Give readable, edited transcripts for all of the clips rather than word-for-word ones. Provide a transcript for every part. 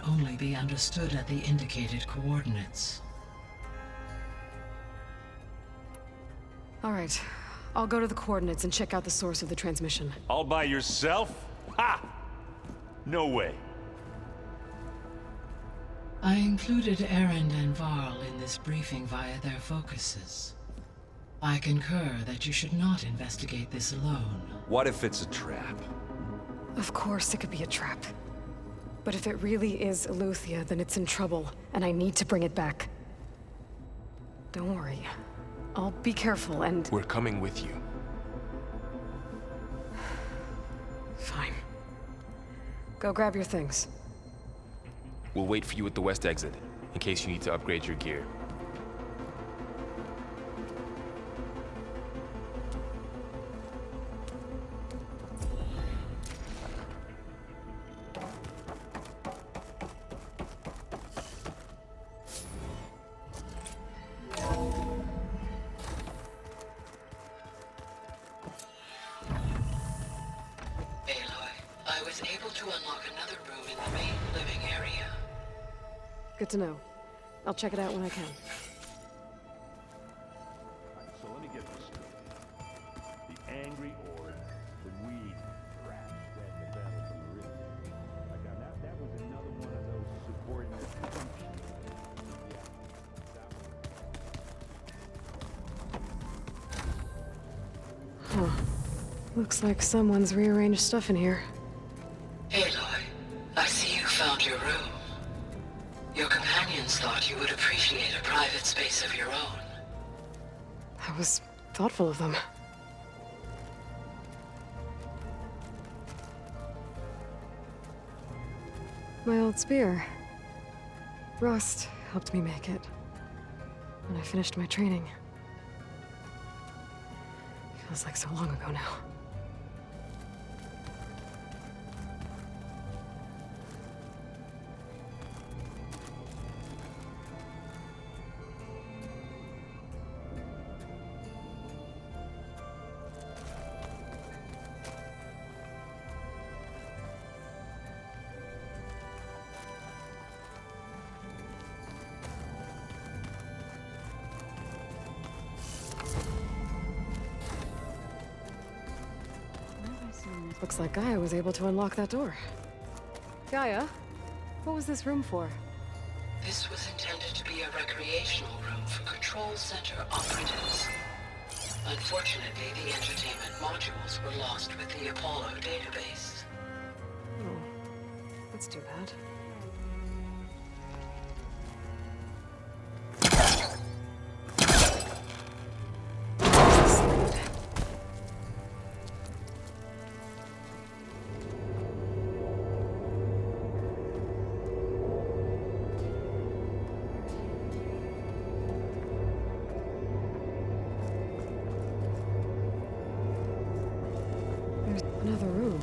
only be understood at the indicated coordinates. All right. I'll go to the coordinates and check out the source of the transmission. All by yourself? Ha! No way. I included Erend and Varl in this briefing via their focuses. I concur that you should not investigate this alone. What if it's a trap? Of course it could be a trap. But if it really is Eleuthia, then it's in trouble, and I need to bring it back. Don't worry. I'll be careful and... We're coming with you. Fine. Go grab your things. We'll wait for you at the west exit, in case you need to upgrade your gear. I was able to unlock another room in the main living area. Good to know. I'll check it out when I can. So let me get this straight. The angry Ord, the weed rat that the battle from the river. Like that was another one of those subordinate functions. Huh. Looks like someone's rearranged stuff in here. Aloy, I see you found your room. Your companions thought you would appreciate a private space of your own. That was thoughtful of them. My old spear. Rust helped me make it. When I finished my training. Feels like so long ago now. Looks like Gaia was able to unlock that door. Gaia, what was this room for? This was intended to be a recreational room for Control Center operatives. Unfortunately, the entertainment modules were lost with the Apollo database. Oh, that's too bad. Another room.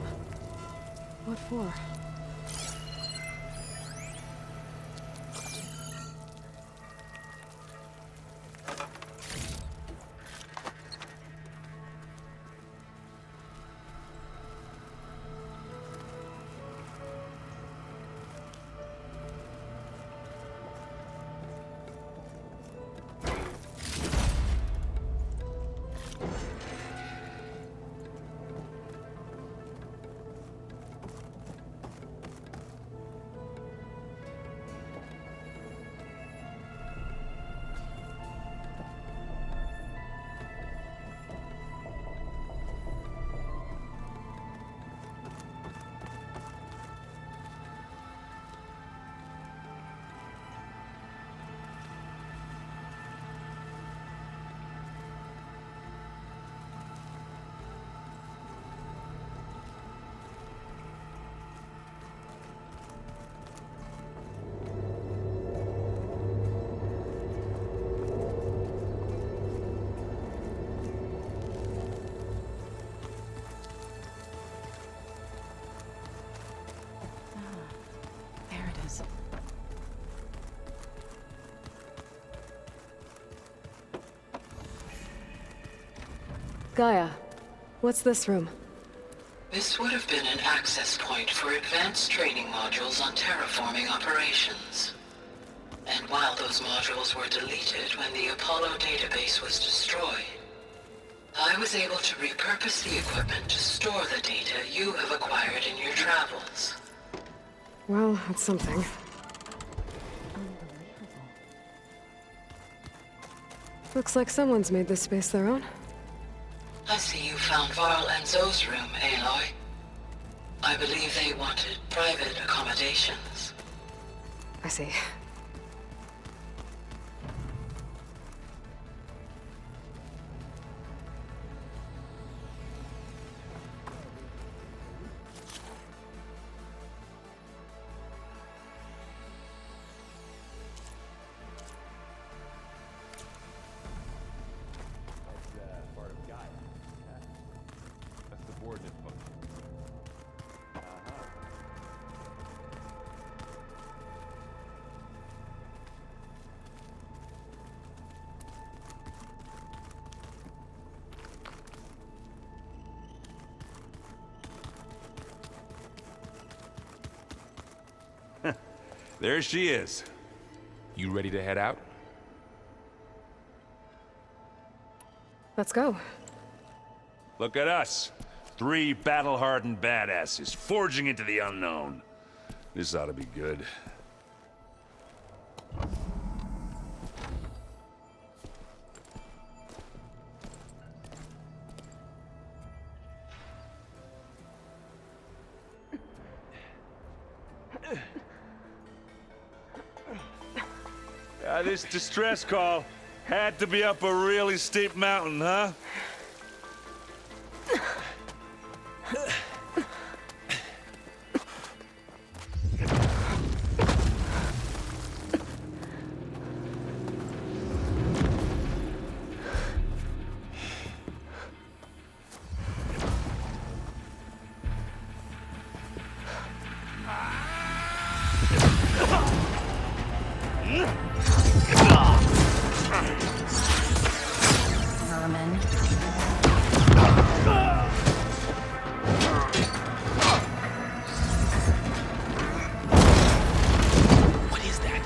What for? Gaia, what's this room? This would have been an access point for advanced training modules on terraforming operations. And while those modules were deleted when the Apollo database was destroyed, I was able to repurpose the equipment to store the data you have acquired in your travels. Well, that's something. Looks like someone's made this space their own. I see you found Varl and Zoe's room, Aloy. I believe they wanted private accommodations. I see. Part of Gaia. A subordinate function. There she is. You ready to head out? Let's go. Look at us. 3 battle-hardened badasses forging into the unknown. This ought to be good. This distress call had to be up a really steep mountain, huh? Vermin. What is that?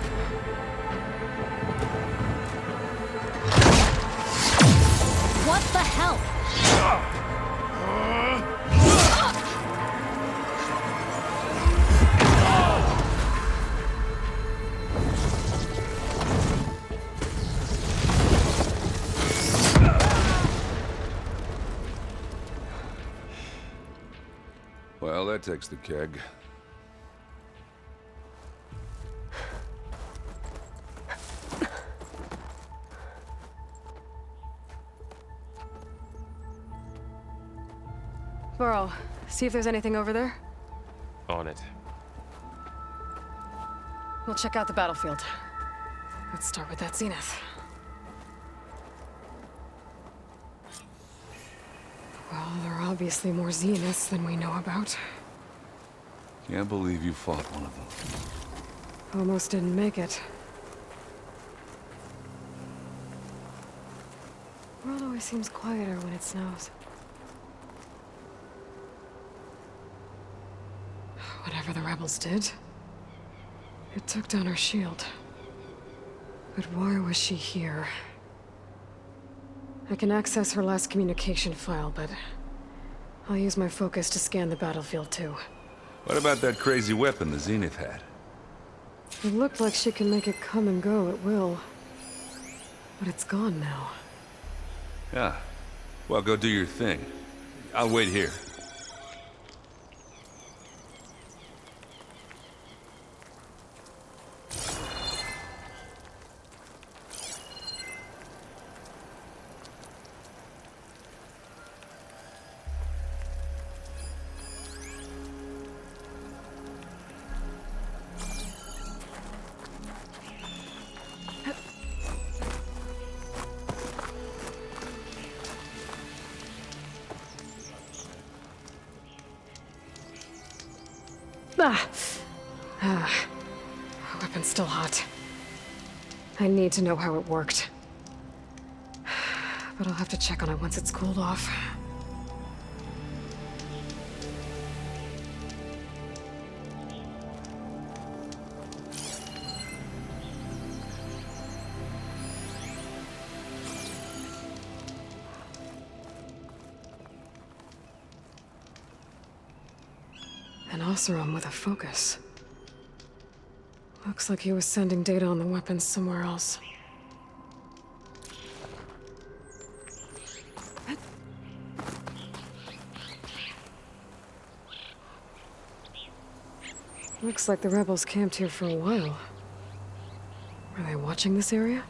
What the hell? Well, that takes the keg. Varl, see if there's anything over there. On it. We'll check out the battlefield. Let's start with that Zenith. Well, there are obviously more Zeniths than we know about. Can't believe you fought one of them. Almost didn't make it. The world always seems quieter when it snows. Whatever the rebels did, it took down her shield. But why was she here? I can access her last communication file, but I'll use my focus to scan the battlefield too. What about that crazy weapon the Zenith had? It looked like she can make it come and go at will. But it's gone now. Yeah. Well, go do your thing. I'll wait here. Weapon's still hot. I need to know how it worked. But I'll have to check on it once it's cooled off. An Oseram with a focus. Looks like he was sending data on the weapons somewhere else. Looks like the rebels camped here for a while. Are they watching this area?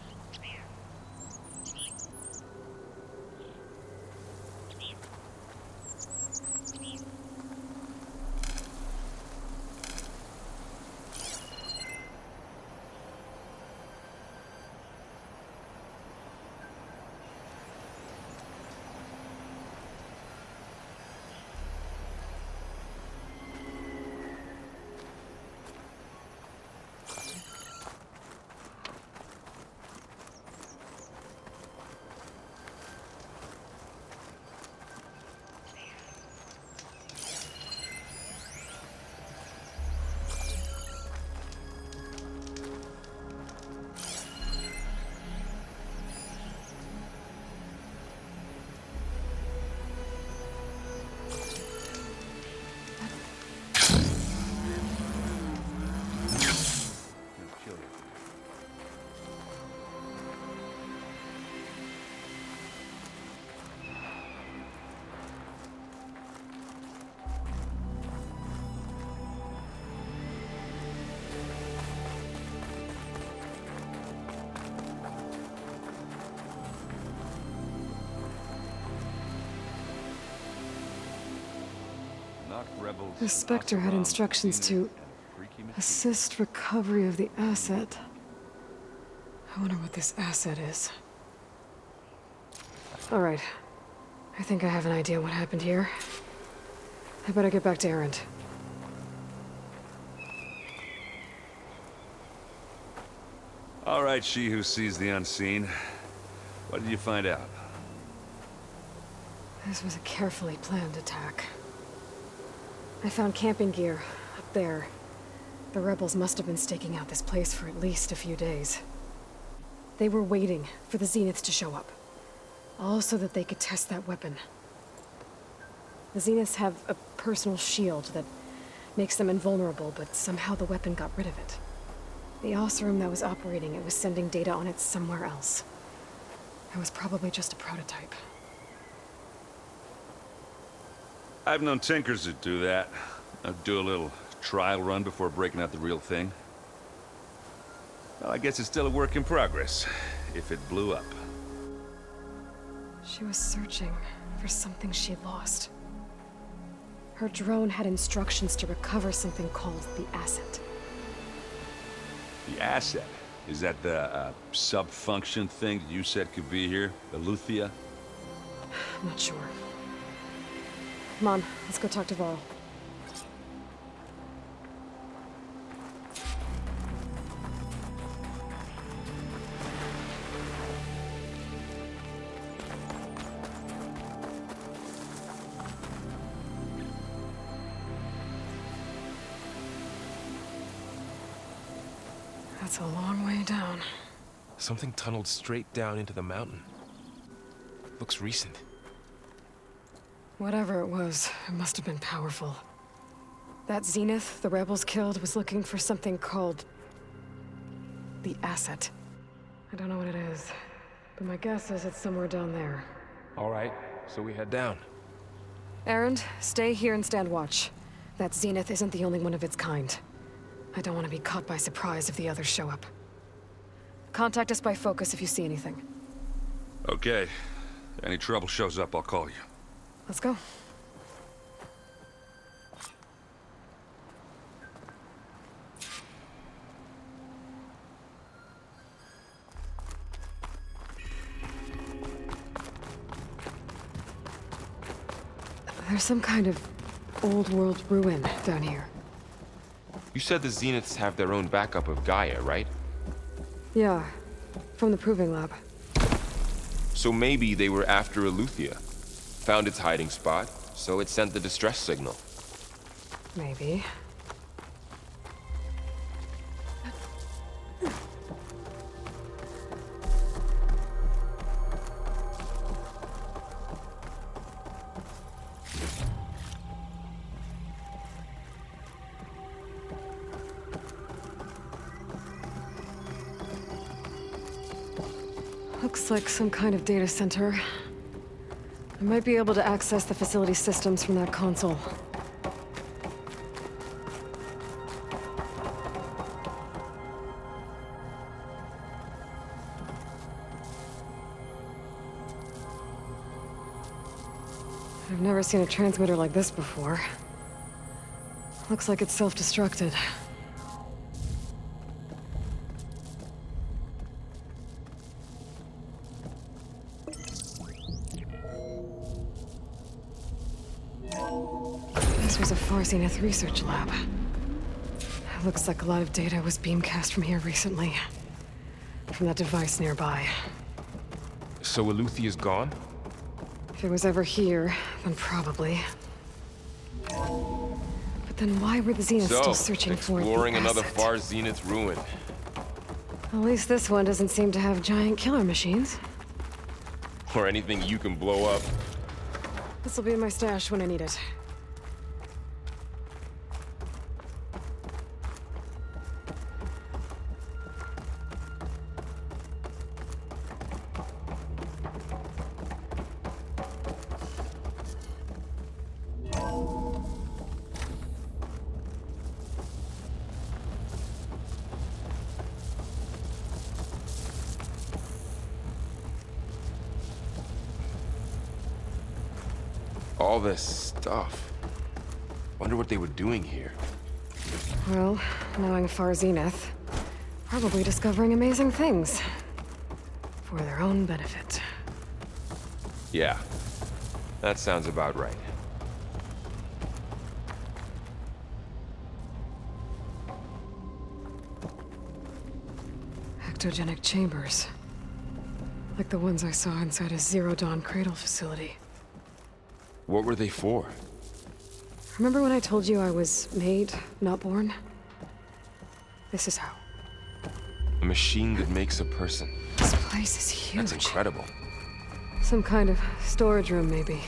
The Spectre had instructions to assist recovery of the asset. I wonder what this asset is. Alright. I think I have an idea what happened here. I better get back to Erend. All right, she who sees the unseen. What did you find out? This was a carefully planned attack. I found camping gear up there. The rebels must have been staking out this place for at least a few days. They were waiting for the Zeniths to show up. All so that they could test that weapon. The Zeniths have a personal shield that makes them invulnerable, but somehow the weapon got rid of it. The Oseram that was operating it was sending data on it somewhere else. It was probably just a prototype. I've known tinkers that do that. I'd do a little trial run before breaking out the real thing. Well, I guess it's still a work in progress, if it blew up. She was searching for something she lost. Her drone had instructions to recover something called the asset. The asset? Is that the sub-function thing that you said could be here? The Luthia? I'm not sure. Come on, let's go talk to Varl. That's a long way down. Something tunneled straight down into the mountain. Looks recent. Whatever it was, it must have been powerful. That Zenith the rebels killed was looking for something called the asset. I don't know what it is, but my guess is it's somewhere down there. All right, so we head down. Erend, stay here and stand watch. That Zenith isn't the only one of its kind. I don't want to be caught by surprise if the others show up. Contact us by focus if you see anything. Okay. Any trouble shows up, I'll call you. Let's go. There's some kind of old-world ruin down here. You said the Zeniths have their own backup of Gaia, right? Yeah, from the Proving Lab. So maybe they were after Eleuthia. Found its hiding spot, so it sent the distress signal. Maybe. Looks like some kind of data center. I might be able to access the facility systems from that console. I've never seen a transmitter like this before. Looks like it's self-destructed. This was a Far Zenith research lab. Looks like a lot of data was beamcast from here recently. From that device nearby. So Eluthia's gone? If it was ever here, then probably. But then why were the Zeniths still searching for the exploring another asset? Far Zenith ruin. At least this one doesn't seem to have giant killer machines. Or anything you can blow up. This'll be in my stash when I need it. All this stuff. Wonder what they were doing here. Well, knowing Far Zenith, probably discovering amazing things. For their own benefit. Yeah, that sounds about right. Ectogenic chambers. Like the ones I saw inside a Zero Dawn cradle facility. What were they for? Remember when I told you I was made, not born? This is how. A machine that makes a person. This place is huge. That's incredible. Some kind of storage room, maybe.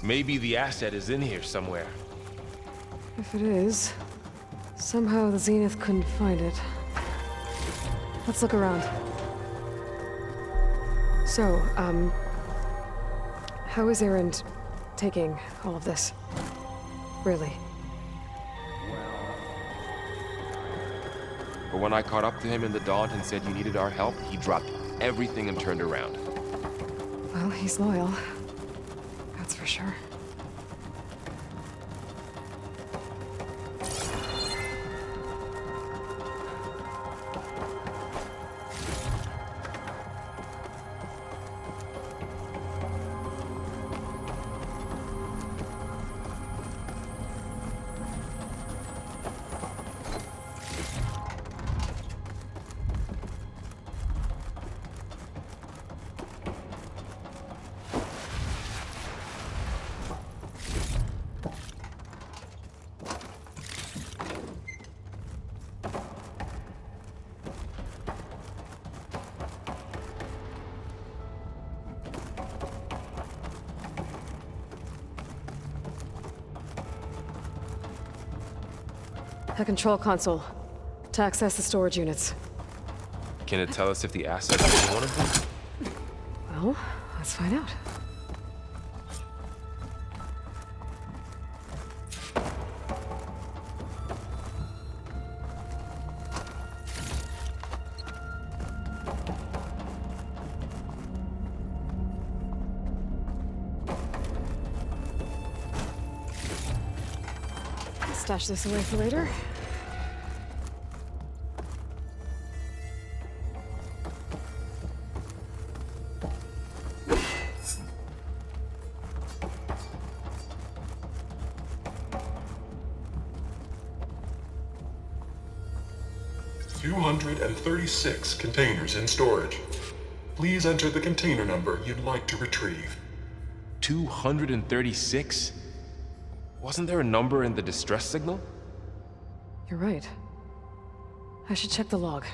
Maybe the asset is in here somewhere. If it is, somehow the Zenith couldn't find it. Let's look around. So, how is Erend taking all of this? Really? But when I caught up to him in the Daunt and said you needed our help, he dropped everything and turned around. Well, he's loyal. That's for sure. A control console. To access the storage units. Can it tell us if the asset is one of them? Well, let's find out. Stash this away for later. "236 containers in storage. Please enter the container number you'd like to retrieve." 236? Wasn't there a number in the distress signal? You're right. I should check the log.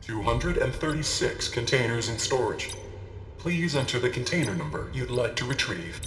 236 containers in storage. Please enter the container number you'd like to retrieve.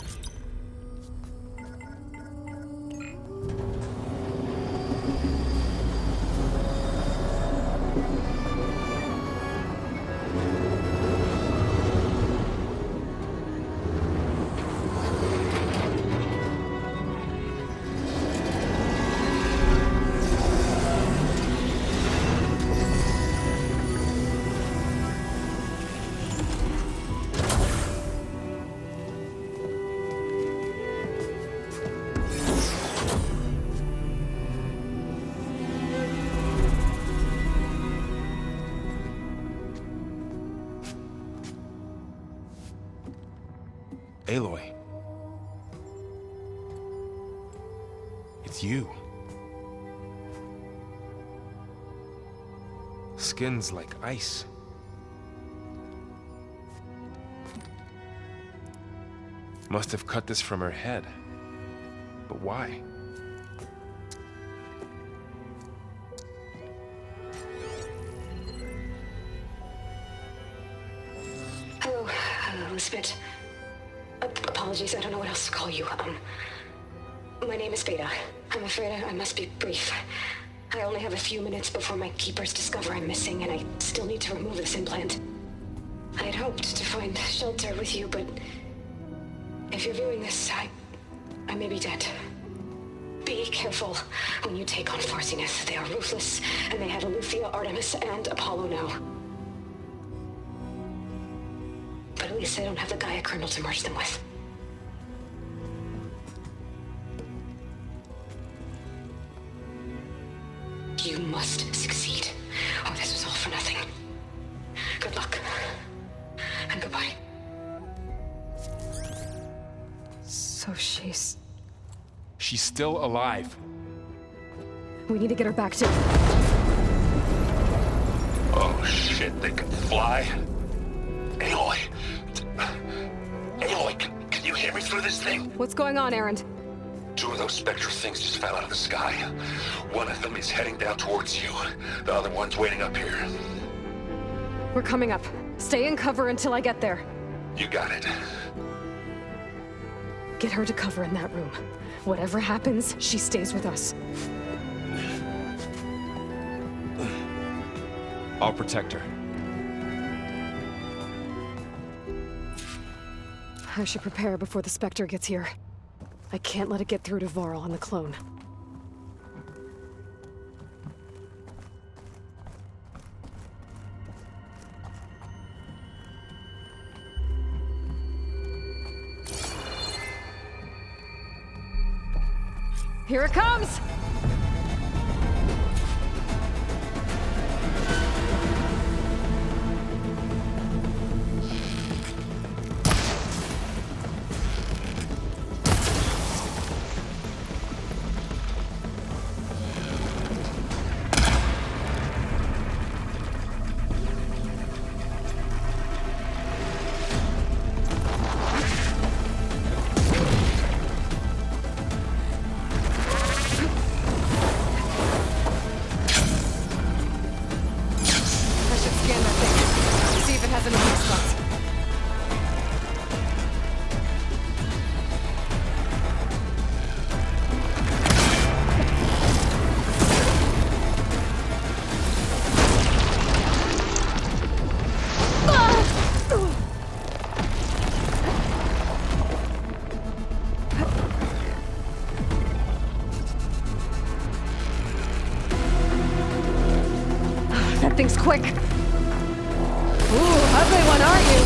Aloy. It's you. Skin's like ice. Must have cut this from her head. But why? Hello, Elizabeth. Apologies, I don't know what else to call you. My name is Beta. I'm afraid I must be brief. I only have a few minutes before my keepers discover I'm missing, and I still need to remove this implant. I had hoped to find shelter with you, but if you're viewing this, I may be dead. Be careful when you take on Far Zenith. They are ruthless, and they have Eleuthia, Artemis, and Apollo now. But at least they don't have the Gaia kernel to merge them with. You must succeed, or this was all for nothing. Good luck. And goodbye. So she's still alive. We need to get her back to... Oh shit, they can fly? Aloy! Aloy, can you hear me through this thing? What's going on, Erend? Two of those Spectre things just fell out of the sky. One of them is heading down towards you. The other one's waiting up here. We're coming up. Stay in cover until I get there. You got it. Get her to cover in that room. Whatever happens, she stays with us. I'll protect her. I should prepare before the Spectre gets here. I can't let it get through to Varl and the clone. Here it comes! That thing's quick. Ooh, ugly one, aren't you?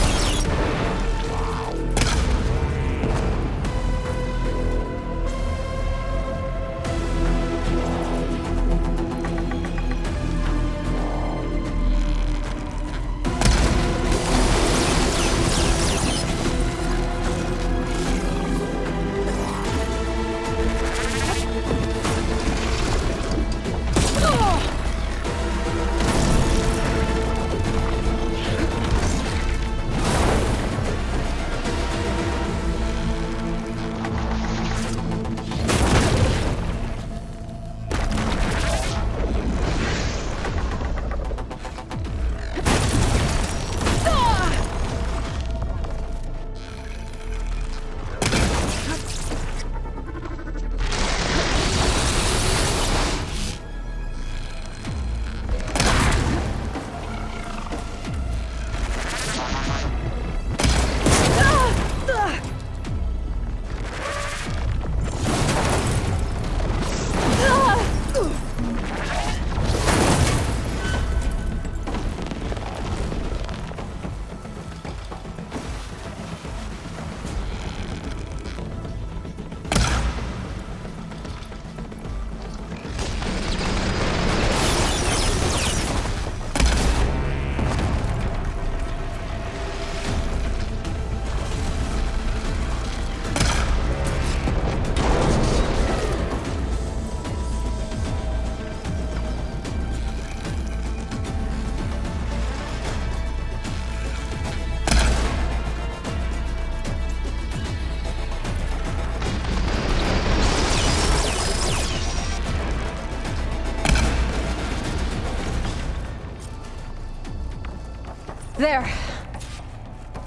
There.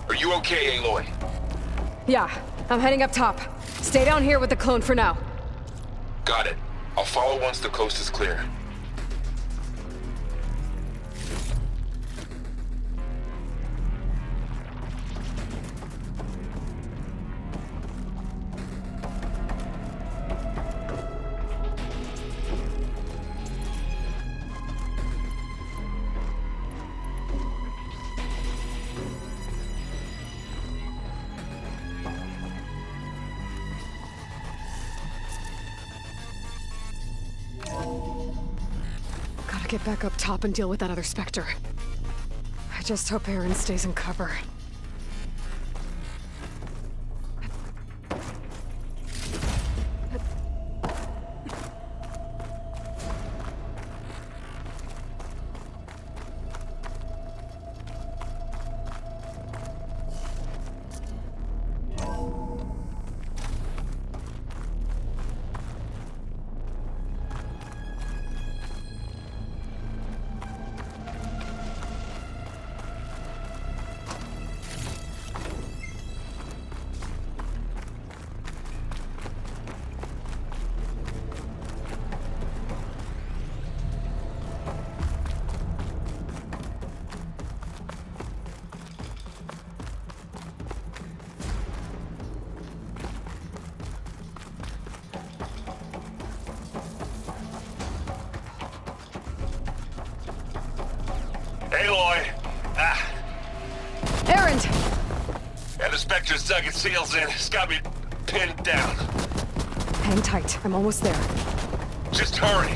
Are you okay, Aloy? Yeah, I'm heading up top. Stay down here with the clone for now. Got it. I'll follow once the coast is clear. Gotta get back up top and deal with that other Spectre. I just hope Aaron stays in cover. Aloy! Aaron! And the Spectre's dug its heels in. It's got me pinned down. Hang tight, I'm almost there. Just hurry.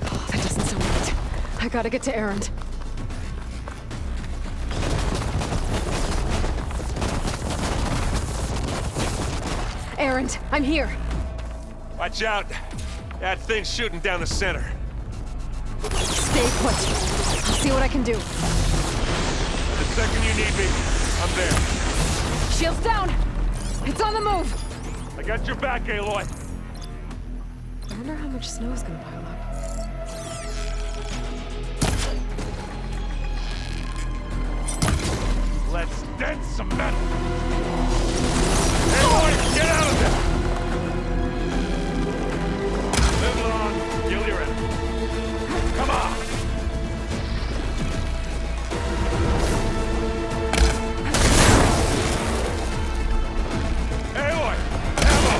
Oh, that doesn't sound right. I gotta get to Aaron. Aaron, I'm here. Watch out. That thing's shooting down the center. Stay put. I'll see what I can do. The second you need me, I'm there. Shields down! It's on the move! I got your back, Aloy. I wonder how much snow is gonna pile up. Let's dent some metal. Aloy, get out of there! Live long, kill your enemy. Come on! Aloy, ammo!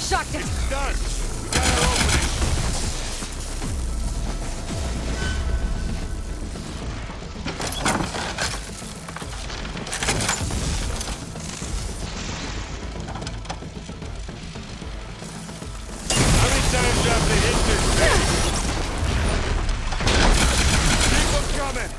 Shocked it! Done. We got our opening. How many times have they hit this thing? Keep them coming.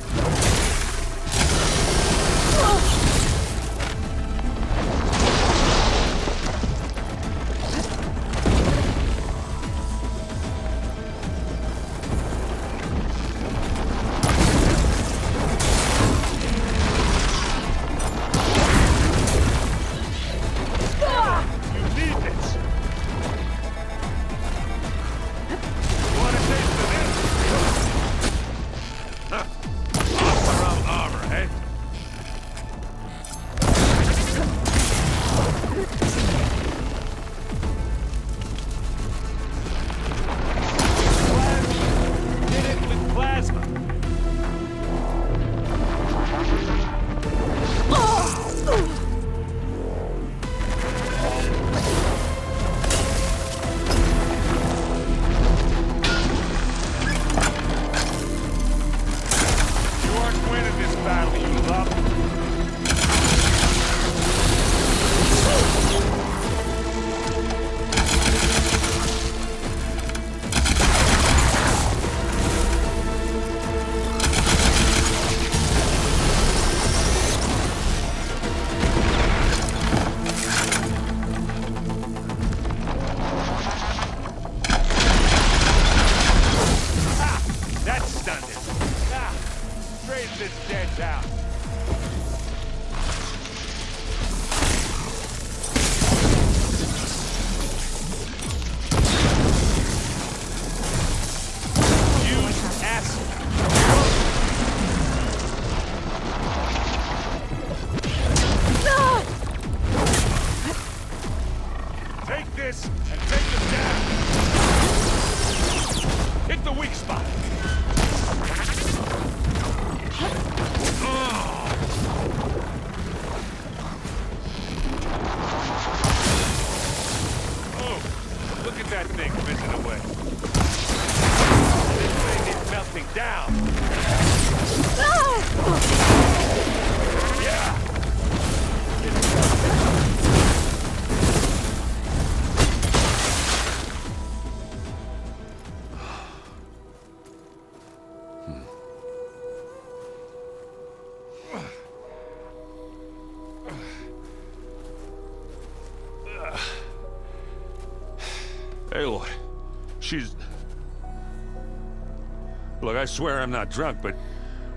this and take them down! Hit the weak spot! Oh, look at that thing fizzing away. This thing is melting down! Yeah! Aloy, she's... Look, I swear I'm not drunk, but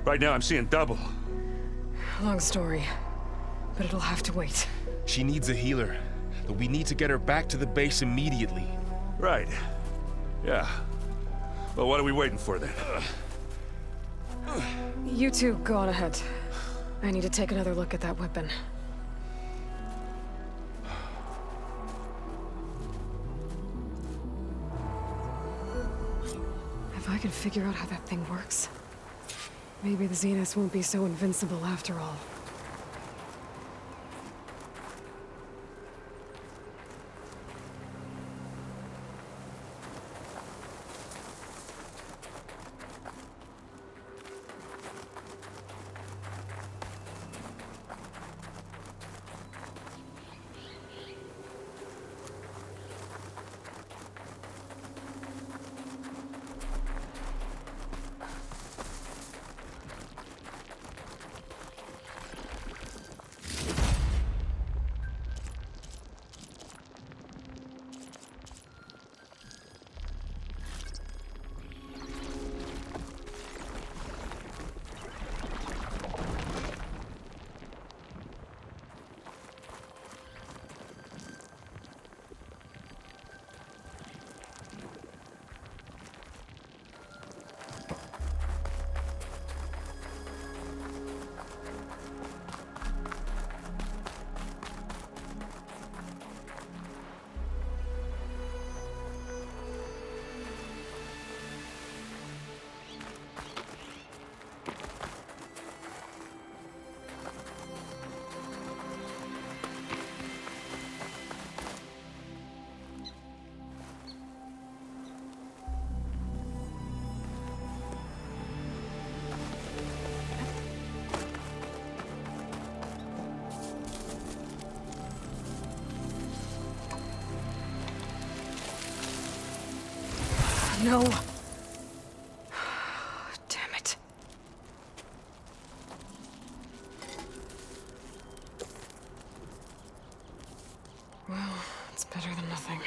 right now I'm seeing double. Long story, but it'll have to wait. She needs a healer, but we need to get her back to the base immediately. Right. Yeah. Well, what are we waiting for then? You two go on ahead. I need to take another look at that weapon. If I can figure out how that thing works, maybe the Zeniths won't be so invincible after all. No. Damn it. Well, it's better than nothing.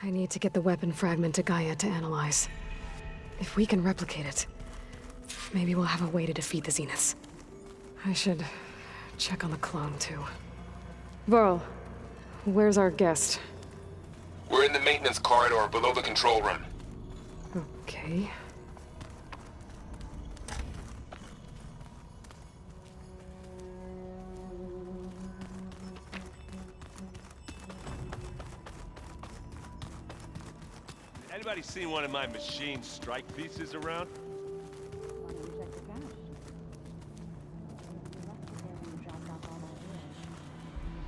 I need to get the weapon fragment to Gaia to analyze. If we can replicate it, maybe we'll have a way to defeat the Zeniths. I should check on the clone, too. Varl, where's our guest? We're in the maintenance corridor below the control room. Okay. Anybody seen one of my machine strike pieces around?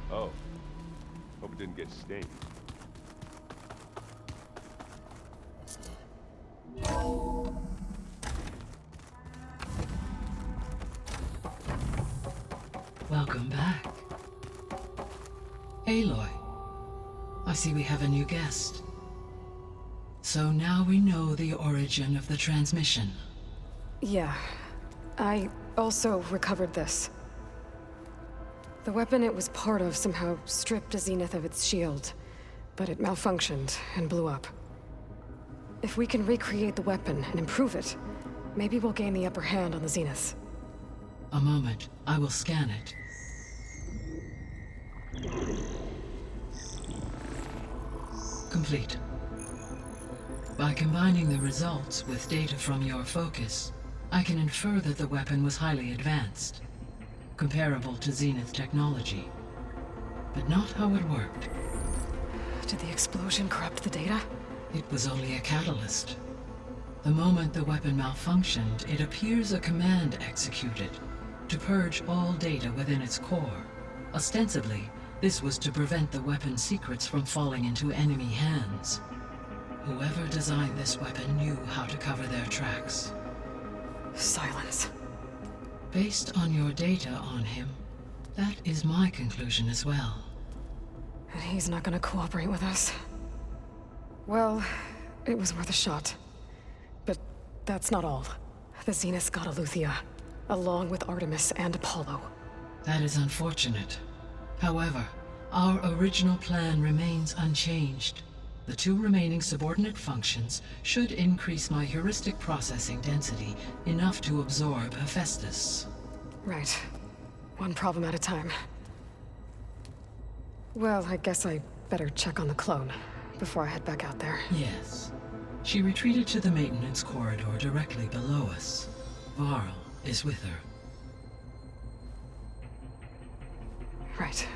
Oh. Hope it didn't get stained. Welcome back. Aloy, I see we have a new guest. So now we know the origin of the transmission. Yeah. I also recovered this. The weapon it was part of somehow stripped a Zenith of its shield, but it malfunctioned and blew up. If we can recreate the weapon and improve it, maybe we'll gain the upper hand on the Zeniths. A moment, I will scan it. Complete. By combining the results with data from your focus, I can infer that the weapon was highly advanced. comparable to Zenith technology. But not how it worked. Did the explosion corrupt the data? It was only a catalyst. The moment the weapon malfunctioned, it appears a command executed to purge all data within its core. Ostensibly, this was to prevent the weapon's secrets from falling into enemy hands. Whoever designed this weapon knew how to cover their tracks. Silence. Based on your data on him, that is my conclusion as well. And he's not gonna cooperate with us. Well, it was worth a shot. But that's not all. The Zeniths got Eleuthia, along with Artemis and Apollo. That is unfortunate. However, our original plan remains unchanged. The 2 remaining subordinate functions should increase my heuristic processing density enough to absorb Hephaestus. Right. One problem at a time. Well, I guess I better check on the clone before I head back out there. Yes. She retreated to the maintenance corridor directly below us. Varl is with her. Right.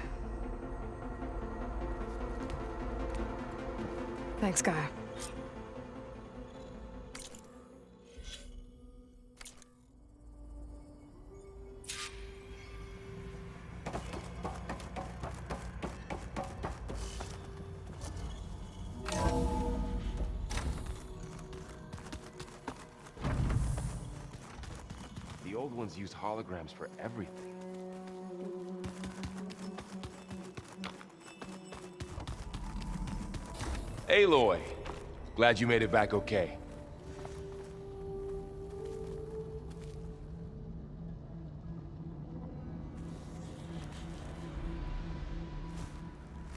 Thanks, Gaia. The old ones used holograms for everything. Aloy! Glad you made it back okay.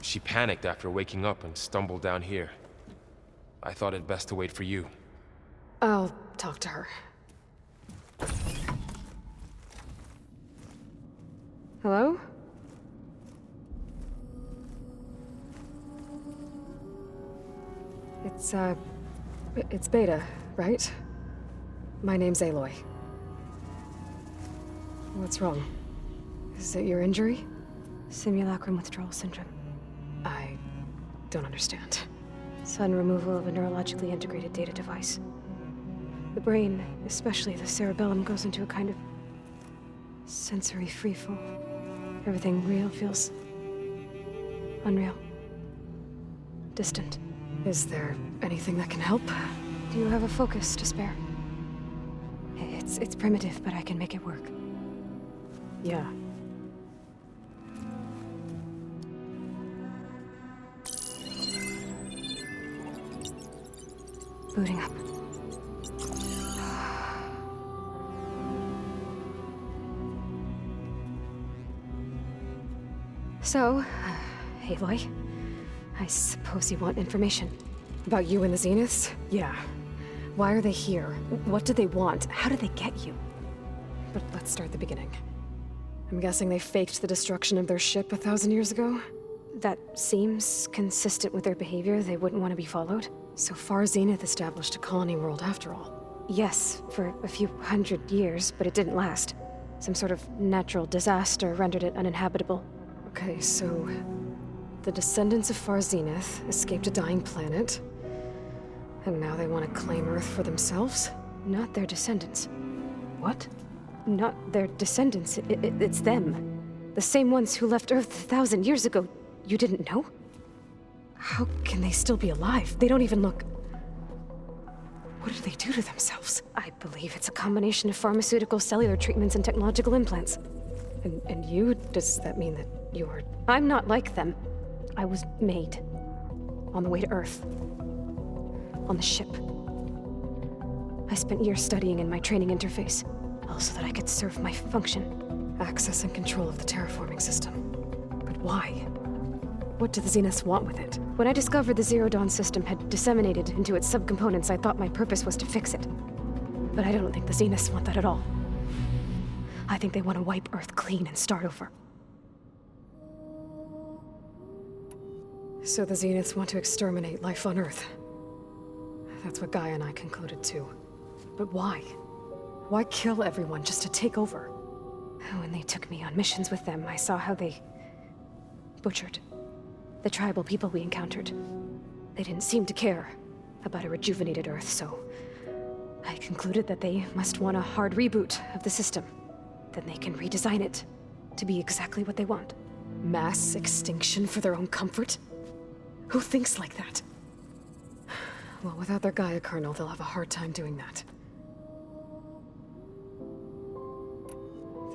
She panicked after waking up and stumbled down here. I thought it best to wait for you. I'll talk to her. Hello? It's Beta, right? My name's Aloy. What's wrong? Is it your injury? Simulacrum withdrawal syndrome. I don't understand. Sudden removal of a neurologically integrated data device. The brain, especially the cerebellum, goes into a kind of sensory freefall. Everything real feels unreal. Distant. Is there anything that can help? Do you have a focus to spare? It's primitive, but I can make it work. Yeah. Booting up. So, Aloy, I suppose you want information. About you and the Zeniths? Yeah. Why are they here? What do they want? How did they get you? But let's start at the beginning. I'm guessing they faked the destruction of their ship 1,000 years ago? That seems consistent with their behavior. They wouldn't want to be followed. So far, Zenith established a colony world after all. Yes, for a few hundred years, but it didn't last. Some sort of natural disaster rendered it uninhabitable. Okay, so the descendants of Far Zenith escaped a dying planet, and now they want to claim Earth for themselves? Not their descendants. What? Not their descendants. It's them. The same ones who left Earth 1,000 years ago. You didn't know? How can they still be alive? They don't even look... What did they do to themselves? I believe it's a combination of pharmaceutical, cellular treatments, and technological implants. And you? Does that mean that you're... I'm not like them. I was made. On the way to Earth. On the ship. I spent years studying in my training interface, all so that I could serve my function. Access and control of the terraforming system. But why? What do the Zeniths want with it? When I discovered the Zero Dawn system had disseminated into its subcomponents, I thought my purpose was to fix it. But I don't think the Zeniths want that at all. I think they want to wipe Earth clean and start over. So the Zeniths want to exterminate life on Earth. That's what Gaia and I concluded too. But why? Why kill everyone just to take over? When they took me on missions with them, I saw how they butchered the tribal people we encountered. They didn't seem to care about a rejuvenated Earth, so I concluded that they must want a hard reboot of the system. Then they can redesign it to be exactly what they want. Mass extinction for their own comfort? Who thinks like that? Well, without their Gaia kernel, they'll have a hard time doing that.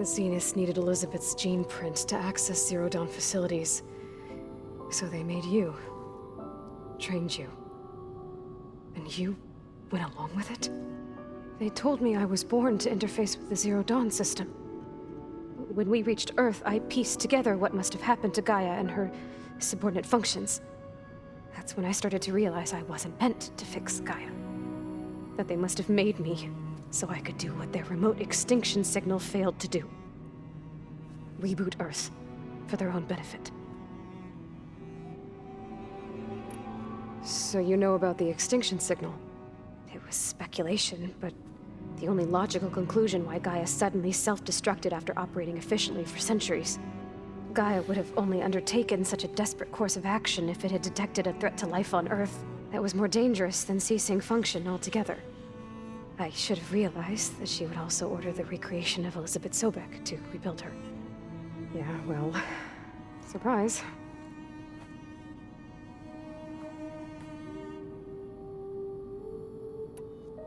The Zeniths needed Elizabeth's gene print to access Zero Dawn facilities. So they made you. Trained you. And you went along with it? They told me I was born to interface with the Zero Dawn system. When we reached Earth, I pieced together what must have happened to Gaia and her subordinate functions. That's when I started to realize I wasn't meant to fix Gaia. That they must have made me so I could do what their remote extinction signal failed to do. Reboot Earth for their own benefit. So you know about the extinction signal? It was speculation, but the only logical conclusion why Gaia suddenly self-destructed after operating efficiently for centuries. Gaia would have only undertaken such a desperate course of action if it had detected a threat to life on Earth that was more dangerous than ceasing function altogether. I should have realized that she would also order the recreation of Elizabeth Sobek to rebuild her. Yeah, well, surprise.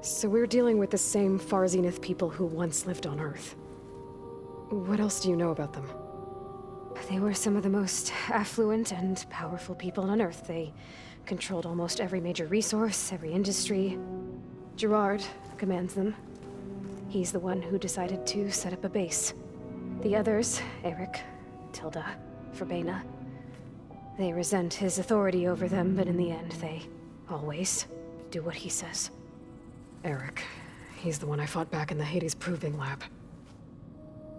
So we're dealing with the same Far Zenith people who once lived on Earth. What else do you know about them? They were some of the most affluent and powerful people on Earth. They controlled almost every major resource, every industry. Gerard commands them. He's the one who decided to set up a base. The others, Eric, Tilda, Verbena, they resent his authority over them, but in the end, they always do what he says. Eric. He's the one I fought back in the Hades Proving Lab.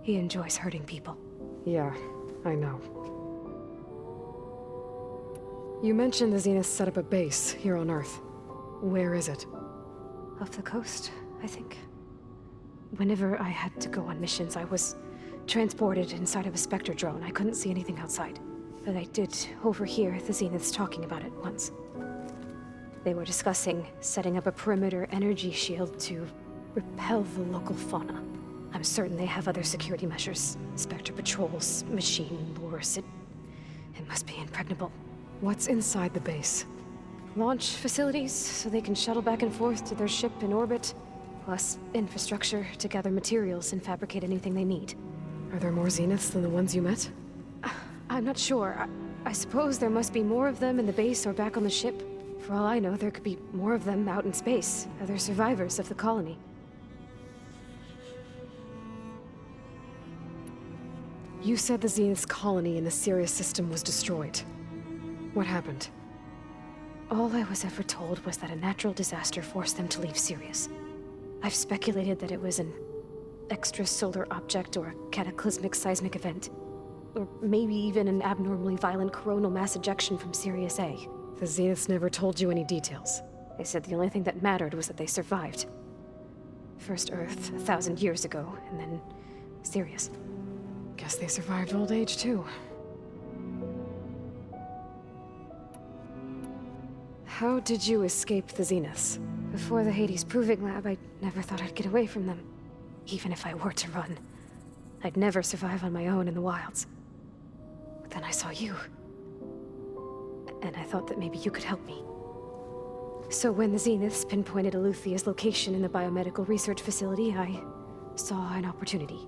He enjoys hurting people. Yeah, I know. You mentioned the Zeniths set up a base here on Earth. Where is it? Off the coast, I think. Whenever I had to go on missions, I was transported inside of a Spectre drone. I couldn't see anything outside. But I did overhear the Zeniths talking about it once. They were discussing setting up a perimeter energy shield to repel the local fauna. I'm certain they have other security measures. Spectre patrols, machine lures. It must be impregnable. What's inside the base? Launch facilities, so they can shuttle back and forth to their ship in orbit. Plus, infrastructure to gather materials and fabricate anything they need. Are there more Zeniths than the ones you met? I'm not sure. I suppose there must be more of them in the base or back on the ship. For all I know, there could be more of them out in space, other survivors of the colony. You said the Zenith's colony in the Sirius system was destroyed. What happened? All I was ever told was that a natural disaster forced them to leave Sirius. I've speculated that it was an extrasolar object or a cataclysmic seismic event. Or maybe even an abnormally violent coronal mass ejection from Sirius A. The Zeniths never told you any details. They said the only thing that mattered was that they survived. First Earth, 1,000 years ago, and then Sirius. Guess they survived old age, too. How did you escape the Zeniths? Before the Hades Proving Lab, I never thought I'd get away from them. Even if I were to run. I'd never survive on my own in the wilds. But then I saw you. And I thought that maybe you could help me. So when the Zeniths pinpointed Eluthia's location in the biomedical research facility, I saw an opportunity.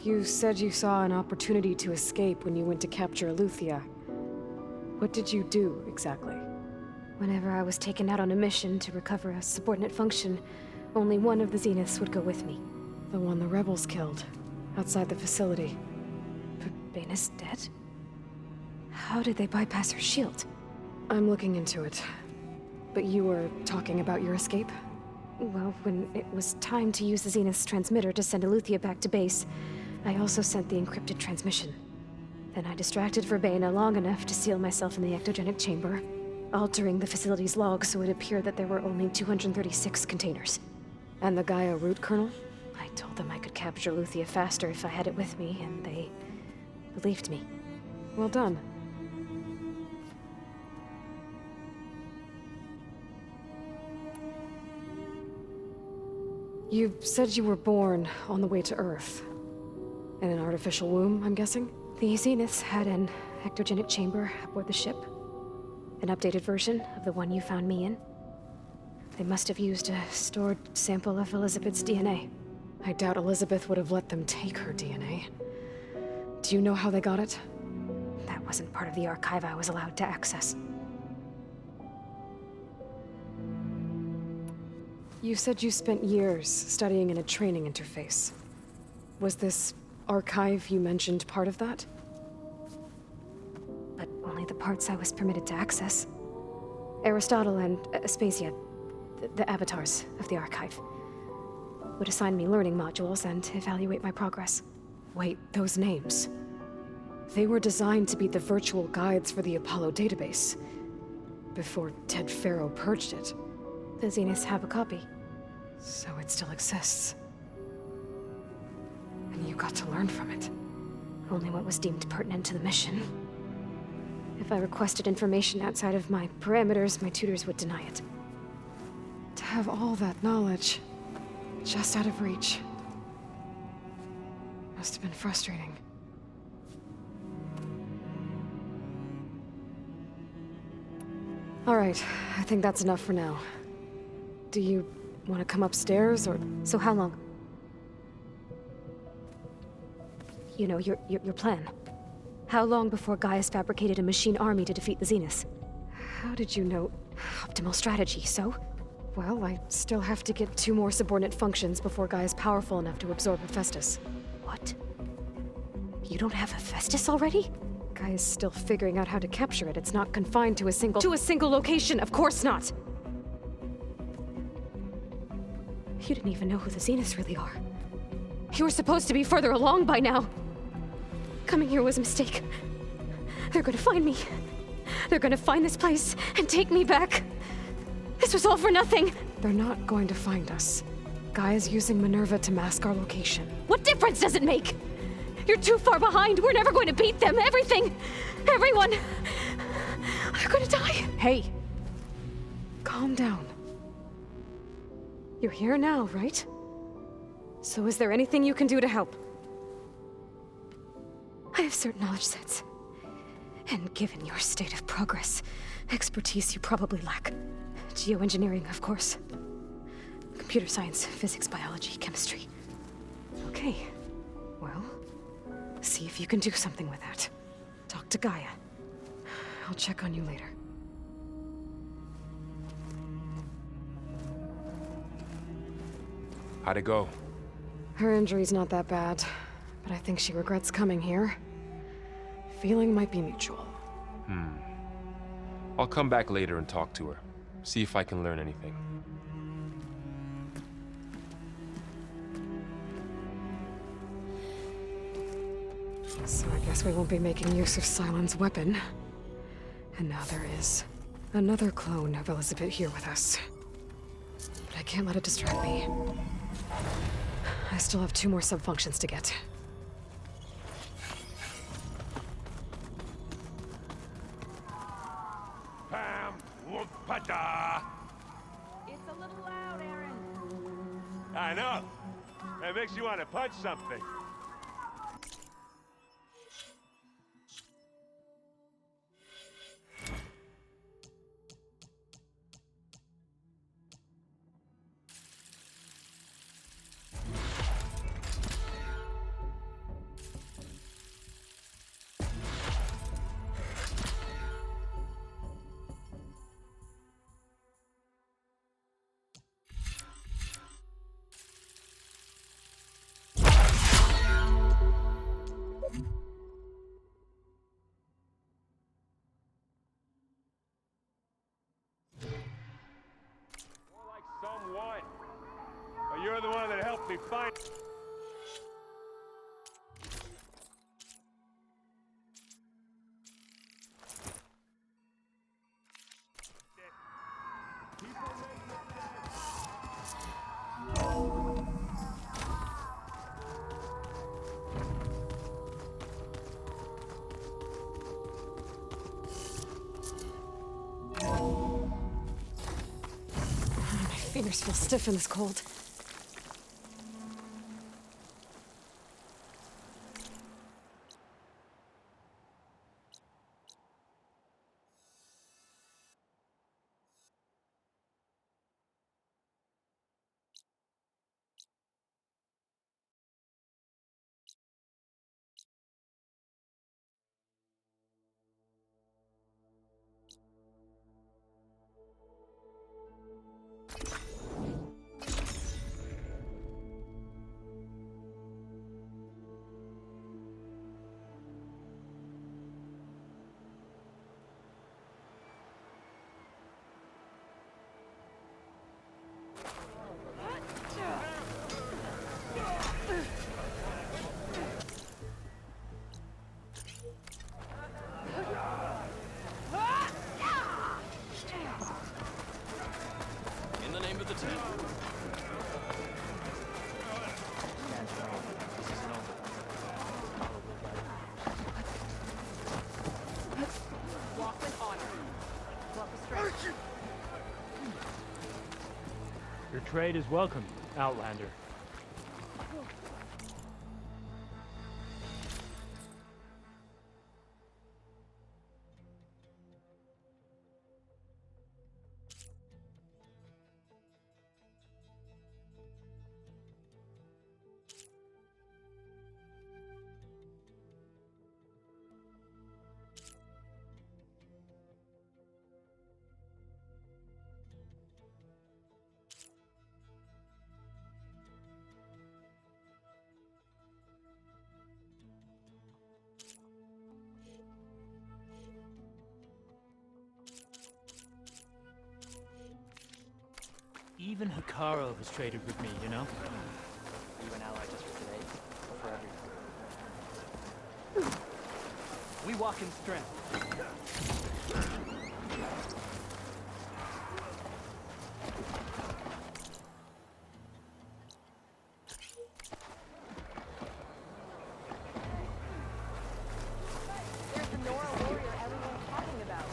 You said you saw an opportunity to escape when you went to capture Eluthia. What did you do, exactly? Whenever I was taken out on a mission to recover a subordinate function, only one of the Zeniths would go with me. The one the rebels killed, outside the facility. Verbena's dead? How did they bypass her shield? I'm looking into it. But you were talking about your escape? Well, when it was time to use the Zenith's transmitter to send Eluthia back to base, I also sent the encrypted transmission. Then I distracted Verbena long enough to seal myself in the ectogenic chamber, altering the facility's log so it appeared that there were only 236 containers. And the Gaia root kernel? I told them I could capture Luthia faster if I had it with me, and they believed me. Well done. You said you were born on the way to Earth. In an artificial womb, I'm guessing? The Zeniths had an ectogenic chamber aboard the ship. An updated version of the one you found me in. They must have used a stored sample of Elizabeth's DNA. I doubt Elizabeth would have let them take her DNA. Do you know how they got it? That wasn't part of the archive I was allowed to access. You said you spent years studying in a training interface. Was this archive you mentioned part of that? But only the parts I was permitted to access. Aristotle and Aspasia, the avatars of the archive, would assign me learning modules and evaluate my progress. Wait, those names. They were designed to be the virtual guides for the Apollo database, before Ted Faro purged it. The Zeniths have a copy. So it still exists. And you got to learn from it. Only what was deemed pertinent to the mission. If I requested information outside of my parameters, my tutors would deny it. To have all that knowledge, just out of reach, must have been frustrating. All right, I think that's enough for now. Do you want to come upstairs, or... So how long? You know, your plan. How long before Gaia's fabricated a machine army to defeat the Zeniths? How did you know? Optimal strategy, so? Well, I still have to get 2 more subordinate functions before Gaia's powerful enough to absorb Hephaestus. What? You don't have Hephaestus already? Gaia's still figuring out how to capture it. It's not confined to a single... To a single location! Of course not! You didn't even know who the Zeniths really are. You were supposed to be further along by now! Coming here was a mistake. They're gonna find me. They're gonna find this place and take me back. This was all for nothing! They're not going to find us. Gaia's using Minerva to mask our location. What difference does it make? You're too far behind. We're never going to beat them. Everything, everyone, are gonna die. Hey, calm down. You're here now, right? So is there anything you can do to help? I have certain knowledge sets. And given your state of progress, expertise you probably lack. Geoengineering, of course. Computer science, physics, biology, chemistry. Okay. Well, see if you can do something with that. Talk to Gaia. I'll check on you later. How'd it go? Her injury's not that bad, but I think she regrets coming here. Feeling might be mutual. I'll come back later and talk to her. See if I can learn anything. So I guess we won't be making use of Cylon's weapon. And now there is another clone of Elizabeth here with us. But I can't let it distract me. I still have 2 more sub-functions to get. Pam Wupata! It's a little loud, Aaron. I know. That makes you want to punch something. Someone. But you're the one that helped me find... fingers feel stiff in this cold. In the name of the team. Walk with honor. Walk with strength. Your trade is welcome, Outlander. Even Hikaru has traded with me, you know? You an ally just for today, or for everything? We walk in strength. There's the Nora warrior everyone's talking about.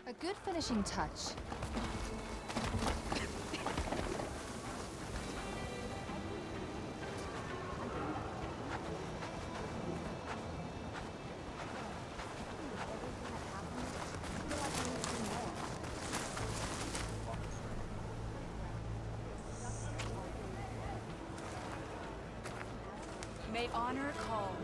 A good finishing touch. May honor call.